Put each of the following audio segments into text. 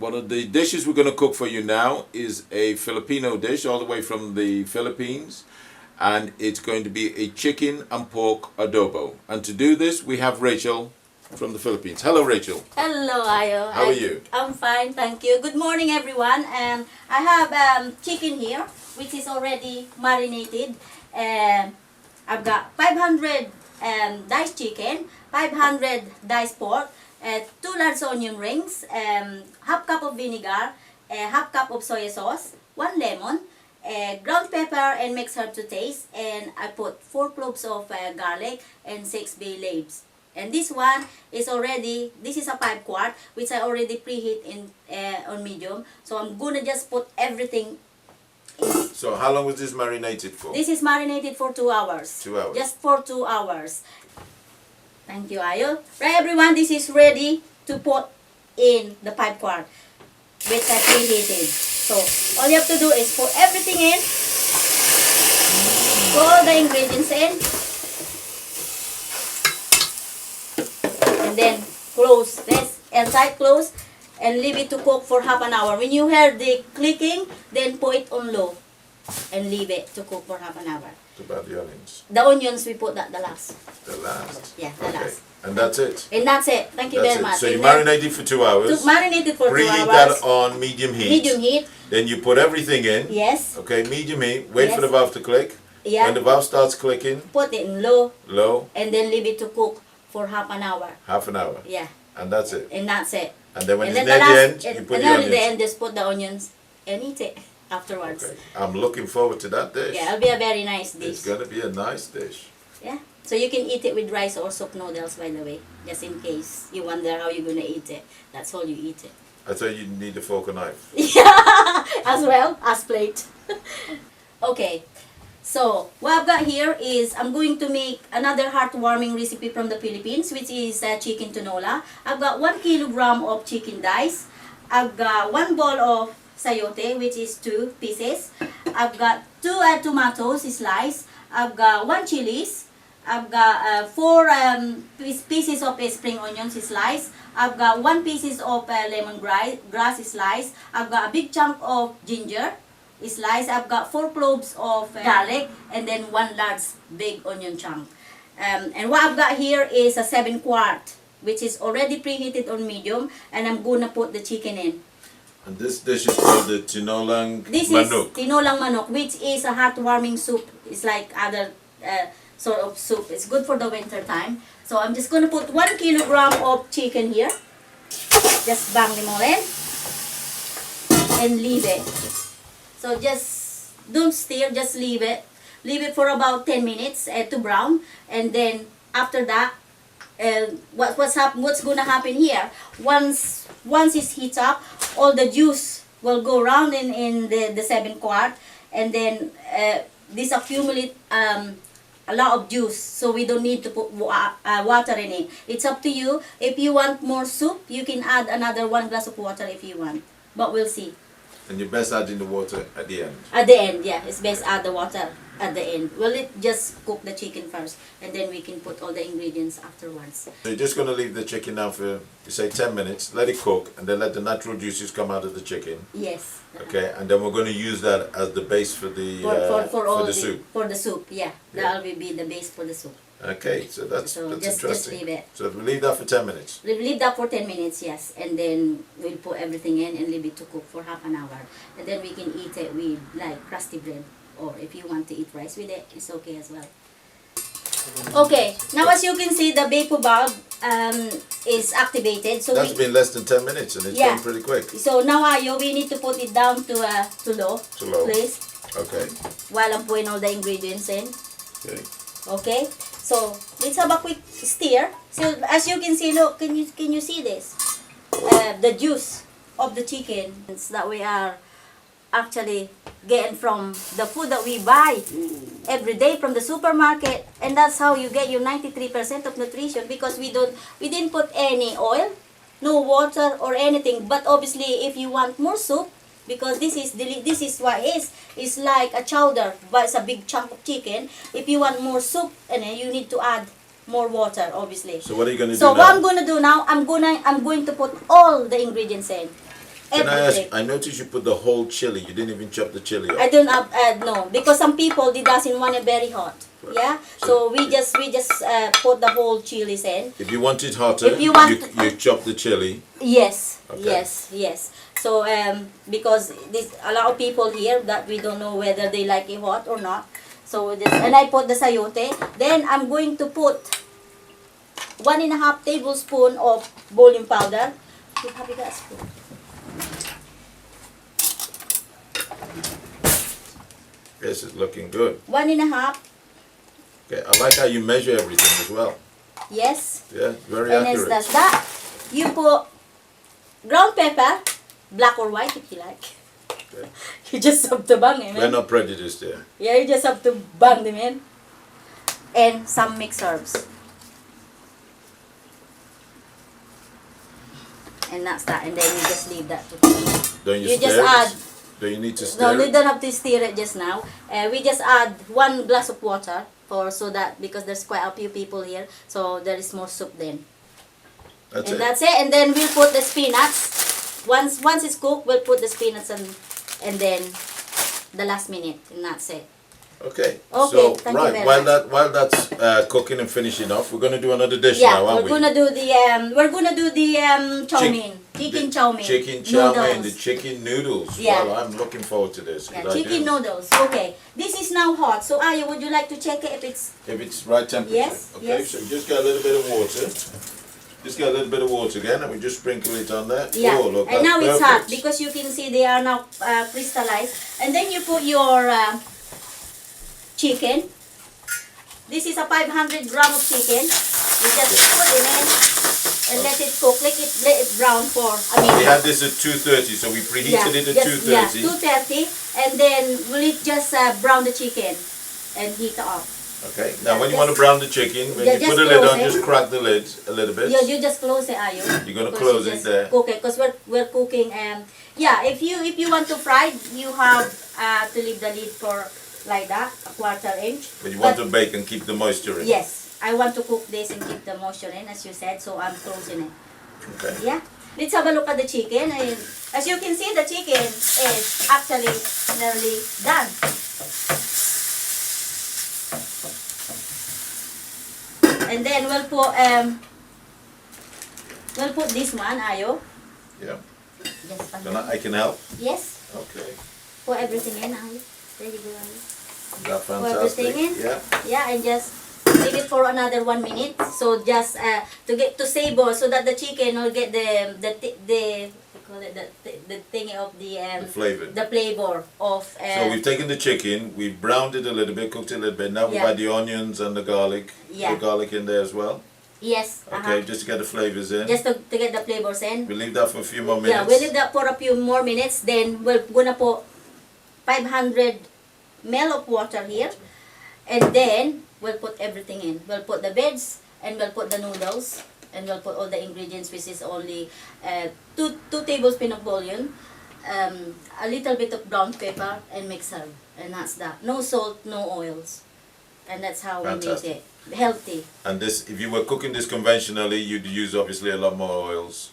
One of the dishes we're going to cook for you now is a Filipino dish all the way from the Philippines, and it's going to be a chicken and pork adobo. And to do this, we have Rachel from the Philippines. Hello, Rachel. Hello, Ayo. How are you? I'm fine, thank you. Good morning, everyone. I have chicken here, which is already marinated. I've got 500 diced chicken, 500 diced pork, 2 large onion rings, half cup of vinegar, half cup of soy sauce, 1 lemon, ground pepper and mixed herb to taste, and I put 4 cloves of garlic and 6 bay leaves. And this one is already, this is a 5 quart, which I already preheat in on medium. So I'm gonna just put everything in. So how long was this marinated for? This is marinated for 2 hours. 2 hours. Just for 2 hours. Thank you, Ayo. Right, everyone, this is ready to put in the 5 quart, which I preheated. So all you have to do is put everything in, put all the ingredients in, and then close this inside, close, and leave it to cook for half an hour. When you hear the clicking, then put it on low and leave it to cook for half an hour. What about the onions? The onions, we put that the last. The last? Yeah, the last. And that's it? And that's it. Thank you That's very much. So you And then marinate it for 2 hours. to marinate it for 2 Preheat hours. that on medium heat. Medium heat. Then you put everything in. Yes. Okay, medium heat. Wait for Yes. the valve to click. Yeah. When the valve starts clicking, Put it in low low, and then leave it to cook for half an hour. half an hour. Yeah. And that's it. And that's it. And then when And it's then near the end, you and put the then at onions. the end, just put the onions and eat it afterwards. Okay. I'm looking forward to that dish. Yeah, it'll be a very nice dish. It's going to be a nice dish. Yeah. So you can eat it with rice or soup noodles, by the way, just in case you wonder how you're gonna eat it. That's all you eat it. I thought you need a fork and knife. Yeah, as well as plate. Okay. So what I've got here is I'm going to make another heartwarming recipe from the Philippines, which is chicken tinola. I've got 1 kilogram of chicken dice. I've got 1 bowl of sayote, which is 2 pieces. I've got 2 tomatoes sliced. I've got 1 chilies. I've got 4 pieces of spring onions sliced. I've got 1 pieces of lemongrass sliced. I've got a big chunk of ginger sliced. I've got 4 cloves of garlic, and then 1 large big onion chunk. And what I've got here is a 7 quart, which is already preheated on medium, and I'm gonna put the chicken in. And this dish is called the tinolang This manok. is tinolang manok, which is a heartwarming soup. It's like other sort of soup. It's good for the winter time. So I'm just going to put 1 kilogram of chicken here. Just bang them all in. And leave it. So just don't stir, just leave it. Leave it for about 10 minutes to brown. And then after that, what's going to happen here? Once it heats up, all the juice will go around in the 7 quart. And then this accumulate a lot of juice, so we don't need to put water in it. It's up to you. If you want more soup, you can add another 1 glass of water if you want, but we'll see. And you're best adding the water at the end. At the end, yeah, it's best add the water at the end. Well, it just cook the chicken first, and then we can put all the ingredients afterwards. So you're just going to leave the chicken now for, you say 10 minutes, let it cook, and then let the natural juices come out of the chicken. Yes. Okay, and then we're going to use that as the base for the For the soup. For the soup, yeah. That will be the base for the soup. Okay, so that's just interesting. leave it. So we leave that for 10 minutes. Leave that for 10 minutes, yes. And then we'll put everything in and leave it to cook for half an hour. And then we can eat it with like crusty bread. Or if you want to eat rice with it, it's okay as well. Okay, now as you can see, the vapor bulb is activated. So That's been less than 10 minutes and it's Yeah. gone pretty quick. So now Ayo, we need to put it down to low. To low. Please. Okay. While I'm putting all the ingredients in. Okay. Okay. So let's have a quick stir. So as you can see, look, can you see this? The juice of the chicken that we are actually getting from the food that we buy every day from the supermarket, and that's how you get your 93% of nutrition, because we didn't put any oil, no water or anything. But obviously if you want more soup, because this is what it is, it's like a chowder, but it's a big chunk of chicken. If you want more soup, and you need to add more water, obviously. So what are you going to do So now? what I'm going to do now, I'm going to put all the ingredients in. Can I ask, everything. I noticed you put the whole chili. You didn't even chop the chili up. I don't add no, because some people they doesn't want it very hot. Yeah, so we just put the whole chilies in. If you want it hotter, If you want you chop the chili. Yes, Okay. yes. So because this a lot of people here that we don't know whether they like it hot or not. So this, and I put the sayote. Then I'm going to put 1.5 tablespoon of boiling powder. Have you got a spoon? Yes, it's looking good. 1.5. Okay, I like how you measure everything as well. Yes. Yeah, very And accurate. it's that. You put ground pepper, black or white if you like. Okay. You just have to bang it, We're man. not prejudiced there. Yeah, you just have to bang them in. And some mixed herbs. And that's that. And then you just leave that to cook. Don't you, You stir just it? add. Do you need to stir No, we it? don't have to stir it just now. We just add 1 glass of water so that because there's quite a few people here, so there is more soup then. That's And it. that's it. And then we'll put the spinach. Once it's cooked, we'll put the spinach and then the last minute, and that's it. Okay. Okay, So thank you right, very while that's cooking and finishing off, we're going to do another dish Yeah, now, aren't we're gonna do the chow mein, chicken chow mein, Chicken chow mein, the noodles. chicken noodles. Yeah. Well, I'm looking forward to this. Yeah, Good idea. chicken noodles. Okay, this is now hot. So Aya, would you like to check it if it's If it's right temperature. Yes, Okay, yes. so just get a little bit of water. Just get a little bit of water again, and we just sprinkle it on there. yeah? Oh, look, And that's now it's hot perfect. because you can see they are now crystallized. And then you put your chicken. This is a 500 gram of chicken. You just put it in and let it cook. Let it brown for a minute. We had this at 2:30, so we preheated it at 2:30. Yeah, 2:30, and then we'll just brown the chicken and heat it up. Okay. Now, when you want to brown the chicken, when Yeah, you put just the lid close on, it. just crack the lid a little bit. Yeah, you just close it, Ayo. You're gonna Because close you it just there. Cook it, because we're cooking. Yeah, if you want to fry, you have to leave the lid for like that, a 1/4 inch. But you want to bake and keep the moisture in. Yes, I want to cook this and keep the moisture in, as you said, so I'm closing it. Okay. Yeah, let's have a look at the chicken. And as you can see, the chicken is actually nearly done. And then we'll put this one, Ayo. Yeah. Yes, I can help. yes. Okay. Pour everything in, Ayo. There you go, Ayo. That's Pour fantastic. everything in. Yeah. Yeah, and just leave it for another 1 minute. So just to savor, so that the chicken will get we call it the thing of The flavor. the flavor of. So we've taken the chicken, we've browned it a little bit, cooked it a little bit. Now we've Yeah. had the onions and the garlic. Yeah. The garlic in there as well. Yes. Okay, just to get the flavors in. Just to get the flavors in. We leave that for a few more minutes. Yeah, we'll leave that for a few more minutes. Then we're gonna put 500 ml of water here, and then we'll put everything in. We'll put the veggies, and we'll put the noodles, and we'll put all the ingredients, which is only 2 tablespoons of bouillon, a little bit of brown pepper, and mixed herb, and that's that. No salt, no oils, and that's how we Fantastic. make it healthy. And this, if you were cooking this conventionally, you'd use obviously a lot more oils.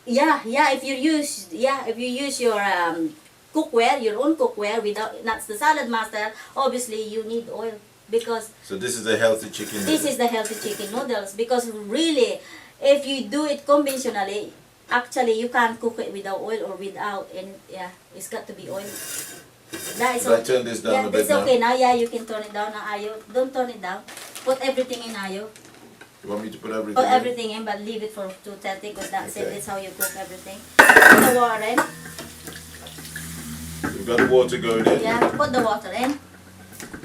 Yeah. If you use your cookware, your own cookware, without not the Saladmaster, obviously you need oil, because So this is a healthy chicken this noodle. is the healthy chicken noodles. Because really, if you do it conventionally, actually you can't cook it without oil or without any. Yeah, it's got to be oil. That is Should I turn this down yeah, a bit it's okay now. Yeah, you can turn it down now, Ayo. Don't turn it down. Put everything in, Ayo. You want me to put everything Put in? everything in, but leave it for 2:30, because that's it. Okay. That's how you cook everything. Put the water in. We've got the water going in. Yeah, put the water in.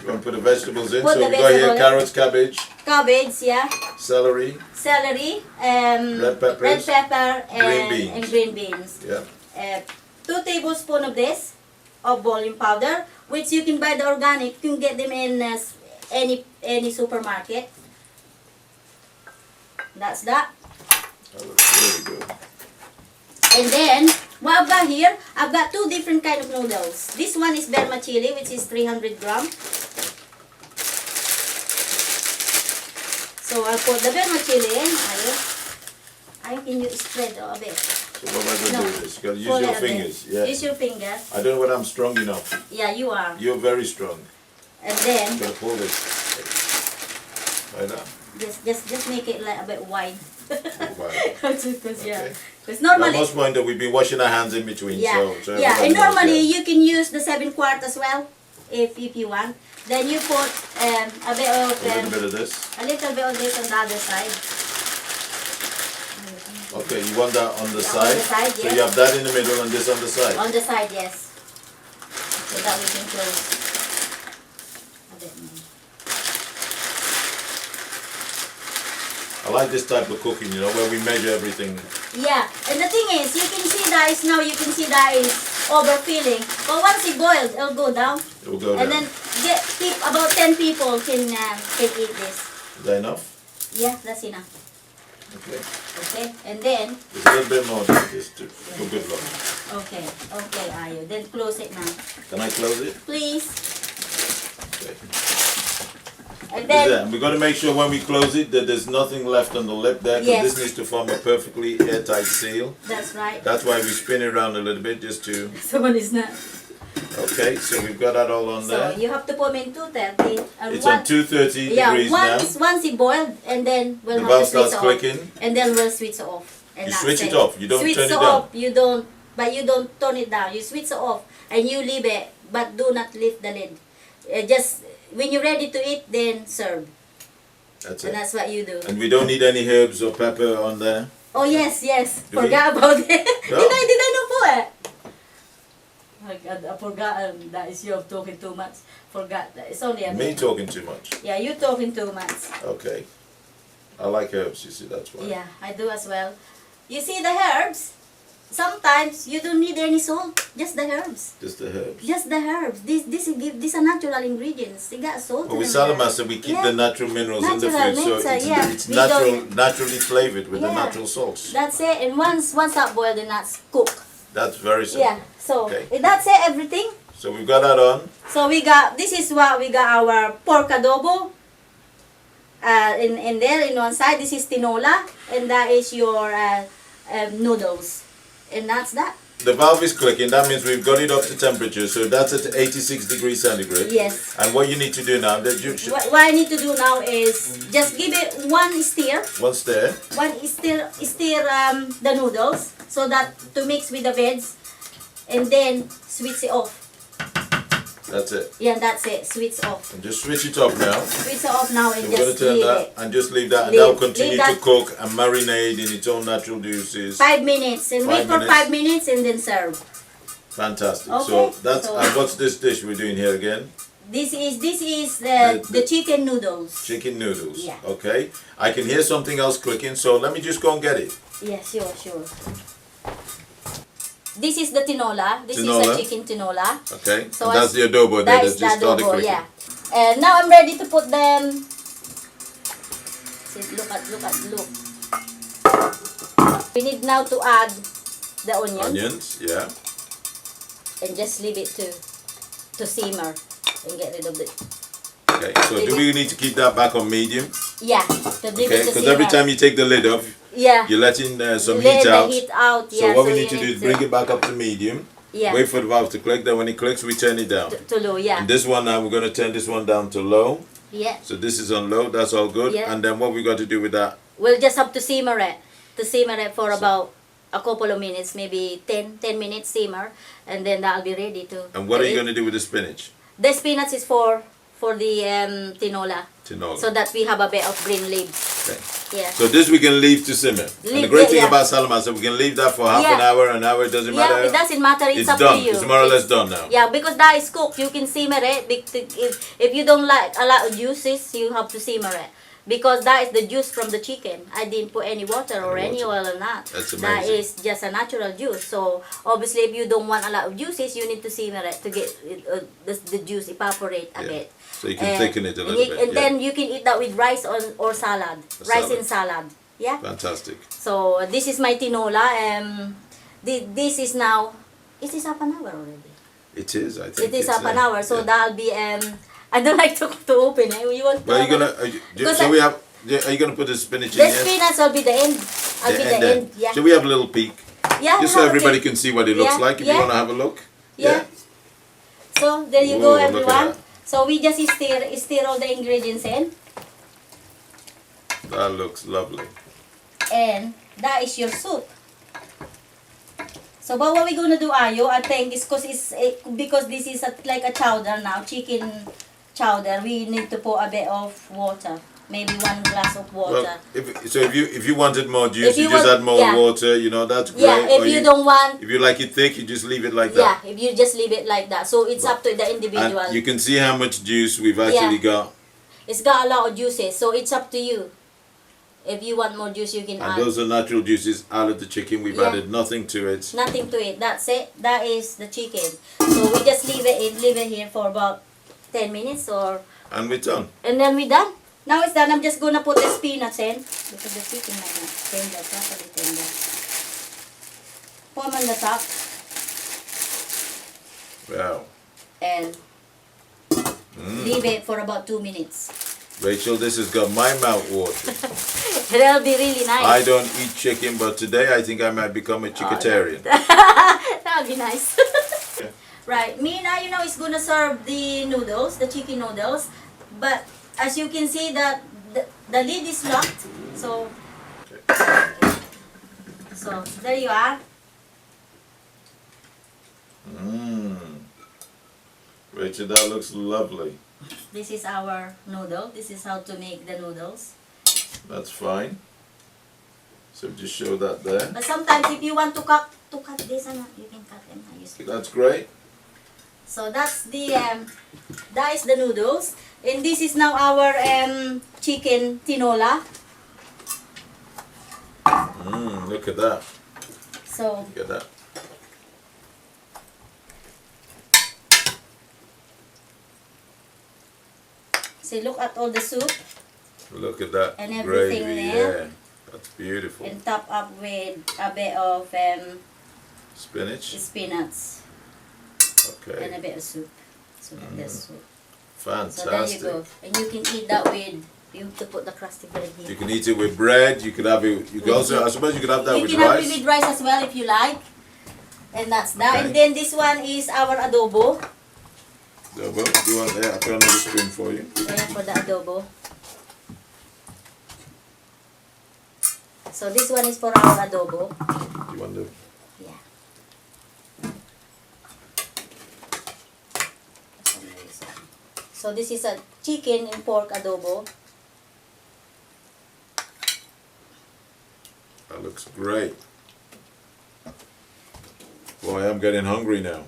You want to put the vegetables in? Put So the we've got here vegetable in. carrots, cabbage, Cabbage, yeah. celery, Celery, red peppers, pepper, green beans. and green beans. yeah. 2 tablespoons of this, of boiling powder, which you can buy the organic. You can get them in any supermarket. That's that. That looks really good. And then, what I've got here, I've got 2 different kind of noodles. This one is vermicelli, which is 300 grams. So I'll put the vermicelli in. Can you spread a bit? So what am I going to No. do with this? You got to use Fold your it a bit. fingers. Yeah. Use your finger. I don't know whether I'm strong enough. Yeah, you are. You're very strong. And then I'm going to pull this. Like that. just make it like a bit wide. Right. Because Okay. because Now, normally most point that we've been washing our hands in between. yeah So yeah, everybody and knows normally that. you can use the 7/4 as well if you want. Then you put a bit of A little bit of this. a little bit of this on the other side. Okay, you want that on the Yeah, side? on the side, So yes. you have that in the middle and this on the side? On the side, yes. So that we can close a bit more. I like this type of cooking, you know, where we measure everything. Yeah, and the thing is, you can see that is now, you can see that is overfilling. But once it boils, it'll go down. It will go And down. then keep about 10 people can eat this. Is that enough? Yeah, that's enough. Okay. Okay, and then, There's a little bit more than this too, for good luck. okay, Ayo, then close it now. Can I close it? Please. Okay. And Is that- then, we've got to make sure when we close it that there's nothing left on the lip there, because Yes. this needs to form a perfectly airtight seal. that's right. That's why we spin it around a little bit just to... Someone is not. Okay, so we've got that all on So there. you have to put them in 230. And It's on 230 degrees once it boiled, and then we'll The have valve to switch starts off. clicking. And then we'll switch it off. And You that's switch it off, you don't switch turn it off, down. You don't, but you don't turn it down. You switch it off and you leave it, but do not lift the lid. Just when you're ready to eat, then serve. That's And it. that's what you do. And we don't need any herbs or pepper on there. Oh yes, yes. Do we? Forgot about it. No. Did I not put it? Oh God, I forgot. That is you talking too much. Forgot that. It's only a Me bit. talking too much. Yeah, you talking too much. Okay. I like herbs, you see, that's why. Yeah, I do as well. You see the herbs? Sometimes you don't need any salt, just the herbs. Just the herbs. Just the herbs. These are natural ingredients. They got salt Well, in with them there. Saladmaster, we keep Yeah. the natural minerals in the Natural food, so mixer, it's, yeah. it's We naturally flavored with the Yeah. natural sauce. That's it. And once that boiled, then that's cooked. That's very simple. Yeah. So Okay. that's it. Everything. So we've got that on. So we got. This is what we got. Our pork adobo. In there, in one side, this is tinola, and that is your noodles, and that's that. The valve is clicking, that means we've got it up to temperature, so that's at 86 degrees centigrade. Yes. And what you need to do now, that you should, What I need to do now is just give it one stir. once there, Stir the noodles so that to mix with the veggies, and then switch it off. that's it. Yeah, that's it. Switch off. And just switch it off now. Switch it off now and So we're going just to turn leave that it. and just leave that, and Leave- that will continue leave to that- cook and marinate in its own natural juices. 5 minutes and wait 5 for minutes. 5 minutes and then serve. Fantastic. Okay, So that's, so- and what's this dish we're doing here again? This is The- the chicken noodles. Chicken noodles. Yeah. Okay. I can hear something else clicking, so let me just go and get it. Yeah, sure. This is the tinola. This is Tinola. a chicken tinola. Okay. So And that's the adobo there That that is the just started adobo, clicking. yeah. And now I'm ready to put them. See, look. We need now to add the onions, Onions, yeah. and just leave it to simmer and get rid of it. Okay. So do we need to keep that back on medium? Yeah, to leave Okay. it to Because simmer. every time you take the lid off, yeah, you're letting some let heat the out. heat out. So Yeah, what we you need to do is bring it back up to medium. Yeah, Wait for the valve to click. Then when it clicks, we turn it down. to low. Yeah, And this one now, we're going to turn this one down to low. yeah. So this is on low. That's all good. Yeah. And then what we got to do with that? We'll just have to simmer it. For about a couple of minutes, maybe 10 minutes simmer, and then that'll be ready to. And what are you eat. going to do with the spinach? The spinach is for the tinola, Tinola. so that we have a bit of green leaves. Okay. Yeah. So this we can leave to simmer. And the Leave great it, thing yeah. about Saladmaster, we can leave that for half Yeah. an hour, it doesn't matter. Yeah, it doesn't matter. It's up done. to you. It's more or less done now. Yeah, because that is cooked. You can simmer it. If you don't like a lot of juices, you have to simmer it. Because that is the juice from the chicken. I didn't put any water or any oil on that. That's That amazing. is just a natural juice. So obviously, if you don't want a lot of juices, you need to simmer it to get the juice evaporate a Yeah. bit. So you can thicken it a little bit. And yeah. then you can eat that with rice or salad. Rice and salad. Yeah. Fantastic. So this is my tinola. This is now. It is half an hour already. It is, I think. It is it's, half an hour. So yeah. that'll be. I don't like to open it. You want? Well, are you gonna? Because So I- we have. Are you gonna put the spinach in The here? spinach will be the end. I'll be the end. Yeah. So we have a little peek. Yeah, Just so okay. everybody can see what it looks Yeah, like if yeah. you want to have a look. Yeah. So there you Whoa, go, look at everyone. that. So we just stir all the ingredients in, That looks lovely. and that is your soup. So but what we're gonna do, Ayo, I think is because this is like a chowder now, chicken chowder. We need to pour a bit of water, maybe 1 glass of water. Well, if you wanted more juice, If you you just want- add more yeah. water. You know, that's great. Yeah, if Or you don't want, if you like it thick, you just leave it like yeah, that. if you just leave it like that. So it's up to the individual. And you can see how much juice we've actually got. It's got a lot of juices, so it's up to you. If you want more juice, you can And add. those are natural juices out of the chicken. We've Yeah. added nothing to it. Nothing to it. That's it. That is the chicken. So we just leave it here for about 10 minutes And we're done. and then we're done. Now it's done. I'm just gonna put the spinach in because the chicken might not tender, properly tender. Put them on the top Wow. and leave it for about 2 minutes. Rachel, this has got my mouth watering. That'll be really nice. I don't eat chicken, but today I think I might become a chicketarian. That'll be nice. Yeah. Right, me now, is gonna serve the noodles, the chicken noodles. But as you can see, that the lid is locked. So there you are. Rachel, that looks lovely. This is our noodle. This is how to make the noodles. That's fine. So just show that there. But sometimes if you want to cut this, you can cut them. That's great. So that's that is the noodles, and this is now our chicken tinola. Look at that. So Look at that. look at all the soup Look at that and everything gravy. there. Yeah, that's beautiful. and top up with a bit of Spinach. spinach and a Okay. bit of soup. So that's soup. So Fantastic. there you go, and you can eat that with. You have to put the crusty bread You here. can eat it with bread. You could have it. You can also, I suppose, you could have that You with can have rice. it with rice as well if you like. And that's that. Okay. And then this one is our adobo. Adobo. Do you want that? I've got another spoon for you. So yeah, for the adobo. So this one is for our adobo. You want the? Yeah. So this is a chicken and pork adobo. That looks great. Boy, I'm getting hungry now.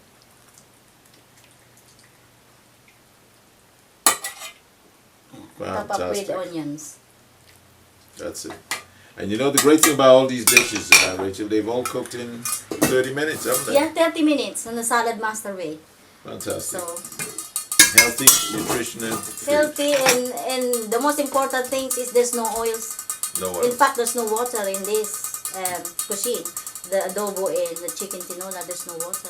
Top up with Fantastic. onions. That's it. And you know the great thing about all these dishes, Rachel, they've all cooked in 30 minutes, haven't they? Yeah, 30 minutes on the Saladmaster way. Fantastic. So Healthy, nutritional, healthy, and the most important thing is there's no oils. no In oil. fact, there's no water in this cuisine. The adobo and the chicken tinola, there's no water.